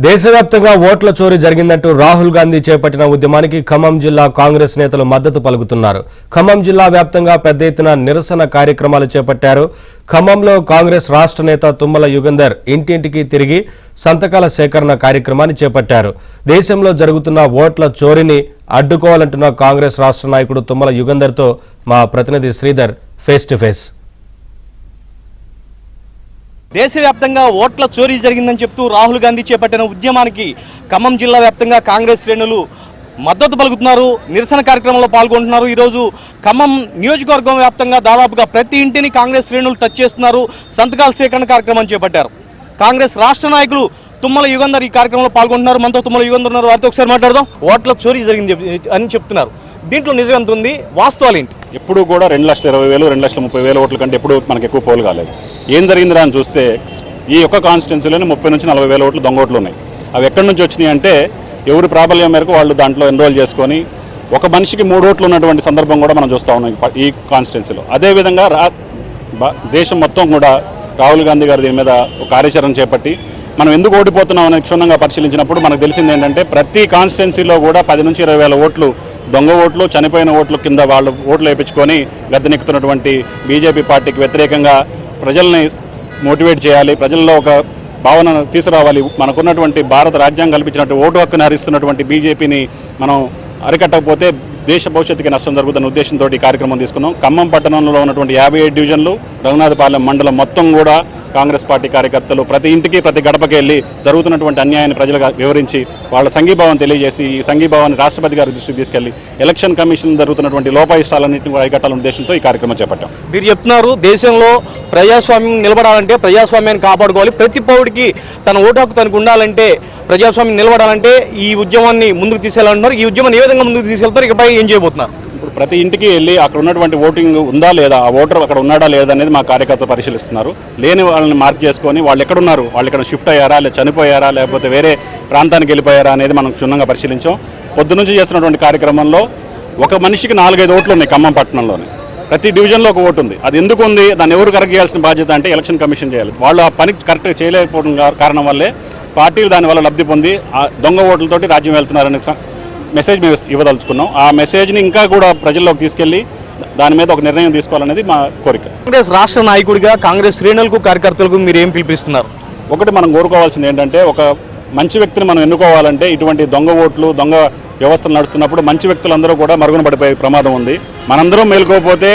దేశవ్యాప్తంగా ఓట్ల చోరీ జరిగిందంటూ రాహుల్ గాంధీ చేపట్టిన ఉద్యమానికి ఖమ్మం జిల్లా కాంగ్రెస్ నేతలు మద్దతు పలుకుతున్నారు. ఖమ్మం జిల్లా వ్యాప్తంగా పెద్ద ఎత్తున నిరసన కార్యక్రమాలు చేపట్టారు. ఖమ్మంలో కాంగ్రెస్ రాష్ట్ర నేత తుమ్మల యుగంధర్ ఇంటింటికి తిరిగి సంతకాల సేకరణ కార్యక్రమాన్ని చేపట్టారు. దేశంలో జరుగుతున్న ఓట్ల చోరీని అడ్డుకోవాలంటున్న కాంగ్రెస్ రాష్ట్ర నాయకుడు తుమ్మల యుగంధర్తో మా ప్రతినిధి శ్రీధర్ ఫేస్ టు ఫేస్. దేశవ్యాప్తంగా ఓట్ల చోరీ జరిగిందని చెప్తూ రాహుల్ గాంధీ చేపట్టిన ఉద్యమానికి ఖమ్మం జిల్లా వ్యాప్తంగా కాంగ్రెస్ శ్రేణులు మద్దతు పలుకుతున్నారు. నిరసన కార్యక్రమంలో పాల్గొంటున్నారు. ఈరోజు ఖమ్మం నియోజకవర్గం వ్యాప్తంగా దాదాపుగా ప్రతి ఇంటిని కాంగ్రెస్ శ్రేణులు టచ్ చేస్తున్నారు. సంతకాల సేకరణ కార్యక్రమం చేపట్టారు. కాంగ్రెస్ రాష్ట్ర నాయకులు తుమ్మల యుగంధర్ ఈ కార్యక్రమంలో పాల్గొంటున్నారు. మనతో తుమ్మల యుగంధర్ ఉన్నారు. వారితో ఒకసారి మాట్లాడదాం. ఓట్ల చోరీ జరిగింది అని చెప్తున్నారు. దీంట్లో నిజం ఎంత ఉంది, వాస్తవాలు ఏంటి? ఎప్పుడు కూడా 2,20,000, 2,30,000 ఓట్ల కంటే ఎప్పుడు మనకి ఎక్కువ పోలు కాలేదు. ఏం జరిగిందిరా అని చూస్తే ఈ ఒక్క కాన్స్టిట్యున్సీలోనే 30 నుంచి 40,000 ఓట్లు దొంగ ఓట్లు ఉన్నాయి. అవి ఎక్కడి నుంచి వచ్చినాయి అంటే ఎవరి ప్రాబల్యం మేరకు వాళ్ళు దాంట్లో ఎన్రోల్ చేసుకొని ఒక మనిషికి 3 ఓట్లు ఉన్నటువంటి సందర్భం కూడా మనం చూస్తూ ఉన్నాం ఈ కాన్స్టిట్యున్సీలో. అదేవిధంగా దేశం మొత్తం కూడా రాహుల్ గాంధీ గారు దీని మీద ఒక కార్యాచరణ చేపట్టి మనం ఎందుకు ఓడిపోతున్నాం అని క్షుణ్ణంగా పరిశీలించినప్పుడు మనకు తెలిసింది ఏంటంటే ప్రతి కాన్స్టిట్యున్సీలో కూడా 10 నుంచి 20,000 ఓట్లు దొంగ ఓట్లు, చనిపోయిన ఓట్లు కింద వాళ్ళు ఓట్లు వేయించుకొని గద్దెనెక్కుతున్నటువంటి బీజేపీ పార్టీకి వ్యతిరేకంగా ప్రజల్ని మోటివేట్ చేయాలి, ప్రజల్లో ఒక భావన తీసుకురావాలి. మనకున్నటువంటి భారత రాజ్యాంగం కల్పించినట్టు ఓటు హక్కుని హరిస్తున్నటువంటి బీజేపీని మనం అరికట్టకపోతే దేశ భవిష్యత్తుకి నష్టం జరుగుతున్న ఉద్దేశంతో ఈ కార్యక్రమం తీసుకున్నాం. ఖమ్మం పట్టణంలో ఉన్నటువంటి 57 డివిజన్లు, రఘునాథపాలెం మండలం మొత్తం కూడా కాంగ్రెస్ పార్టీ కార్యకర్తలు ప్రతి ఇంటికి ప్రతి గడపకి వెళ్ళి జరుగుతున్నటువంటి అన్యాయాన్ని ప్రజలుగా వివరించి వాళ్ళ సంఘీభావం తెలియజేసి ఈ సంఘీభావాన్ని రాష్ట్రపతి గారి దృష్టికి తీసుకెళ్లి ఎలక్షన్ కమిషన్ జరుగుతున్నటువంటి లోపాయిష్టాలన్నింటినీ కూడా అరికట్టాలనే ఉద్దేశంతో ఈ కార్యక్రమం చేపట్టాం. మీరు చెప్తున్నారు దేశంలో ప్రజాస్వామ్యం నిలబడాలంటే ప్రజాస్వామ్యాన్ని కాపాడుకోవాలి, ప్రతి పౌరుడికి తన ఓటు హక్కు తనకు ఉండాలంటే ప్రజాస్వామ్యం నిలబడాలంటే ఈ ఉద్యమాన్ని ముందుకు తీసుకెళ్లాలంటున్నారు. ఈ ఉద్యమాన్ని ఏ విధంగా ముందుకు తీసుకెళ్తారు, ఇకపై ఏం చేయబోతున్నారు? ఇప్పుడు ప్రతి ఇంటికి వెళ్ళి అక్కడ ఉన్నటువంటి ఓటింగ్ ఉందా లేదా, ఆ ఓటర్ అక్కడ ఉన్నాడా లేదా అనేది మా కార్యకర్తలు పరిశీలిస్తున్నారు. లేని వాళ్ళని మార్క్ చేసుకొని వాళ్ళు ఎక్కడున్నారు, వాళ్ళు ఇక్కడ షిఫ్ట్ అయ్యారా, లేదా చనిపోయారా, లేకపోతే వేరే ప్రాంతానికి వెళ్ళిపోయారా అనేది మనం క్షుణ్ణంగా పరిశీలించాం. పొద్దునుంచి చేస్తున్నటువంటి కార్యక్రమంలో ఒక మనిషికి 4-5 ఓట్లు ఉన్నాయి ఖమ్మం పట్టణంలోనే. ప్రతి డివిజన్లో ఒక ఓటు ఉంది. అది ఎందుకు ఉంది, దాన్ని ఎవరు కరెక్ట్ చేయాల్సిన బాధ్యత అంటే ఎలక్షన్ కమిషన్ చేయాలి. వాళ్ళు ఆ పని కరెక్ట్గా చేయలేకపోవడం కారణం వల్లే పార్టీలు దానివల్ల లబ్ధి పొంది ఆ దొంగ ఓట్లతోటి రాజ్యం వెళ్తున్నారనే మెసేజ్ మేము ఇవ్వదలుచుకున్నాం. ఆ మెసేజ్ని ఇంకా కూడా ప్రజల్లోకి తీసుకెళ్లి దాని మీద ఒక నిర్ణయం తీసుకోవాలనేది మా కోరిక. కాంగ్రెస్ రాష్ట్ర నాయకుడిగా కాంగ్రెస్ శ్రేణులకు కార్యకర్తలకు మీరు ఏం పిలిపిస్తున్నారు? ఒకటి మనం కోరుకోవాల్సింది ఏంటంటే ఒక మంచి వ్యక్తిని మనం ఎన్నుకోవాలంటే ఇటువంటి దొంగ ఓట్లు, దొంగ వ్యవస్థలు నడుస్తున్నప్పుడు మంచి వ్యక్తులందరూ కూడా మరుగున పడిపోయే ప్రమాదం ఉంది. మనందరం మేలుకోకపోతే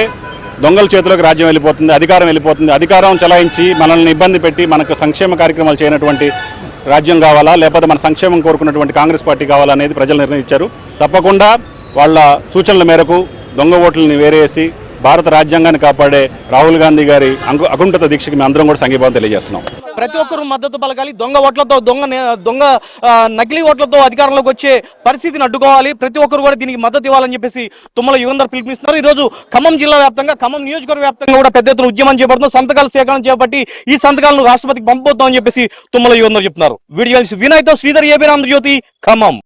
దొంగల చేతిలోకి రాజ్యం వెళ్ళిపోతుంది, అధికారం వెళ్ళిపోతుంది. అధికారం చలాయించి మనల్ని ఇబ్బంది పెట్టి మనకు సంక్షేమ కార్యక్రమాలు చేయనటువంటి రాజ్యం కావాలా, లేకపోతే మన సంక్షేమం కోరుకున్నటువంటి కాంగ్రెస్ పార్టీ కావాలా అనేది ప్రజలు నిర్ణయించారు. తప్పకుండా వాళ్ళ సూచనల మేరకు దొంగ ఓట్లని వేరేసి భారత రాజ్యాంగాన్ని కాపాడే రాహుల్ గాంధీ గారి అకుంఠిత దీక్షకి మేము అందరం కూడా సంఘీభావం తెలియజేస్తున్నాం. ప్రతి ఒక్కరు మద్దతు పలకాలి. దొంగ ఓట్లతో, దొంగ నకిలీ ఓట్లతో అధికారంలోకి వచ్చే పరిస్థితిని అడ్డుకోవాలి. ప్రతి ఒక్కరు కూడా దీనికి మద్దతు ఇవ్వాలని చెప్పేసి తుమ్మల యుగంధర్ పిలుపునిస్తున్నారు. ఈ రోజు ఖమ్మం జిల్లా వ్యాప్తంగా, ఖమ్మం నియోజకవర్గ వ్యాప్తంగా కూడా పెద్ద ఎత్తున ఉద్యమం చేపడుతుంది. సంతకాల సేకరణ చేపట్టి ఈ సంతకాలను రాష్ట్రపతికి పంపబోతామని చెప్పేసి తుమ్మల యుగంధర్ చెప్తున్నారు. వీడియో వినయ్తో శ్రీధర్, ఏబీ ఆంధ్రజ్యోతి, ఖమ్మం.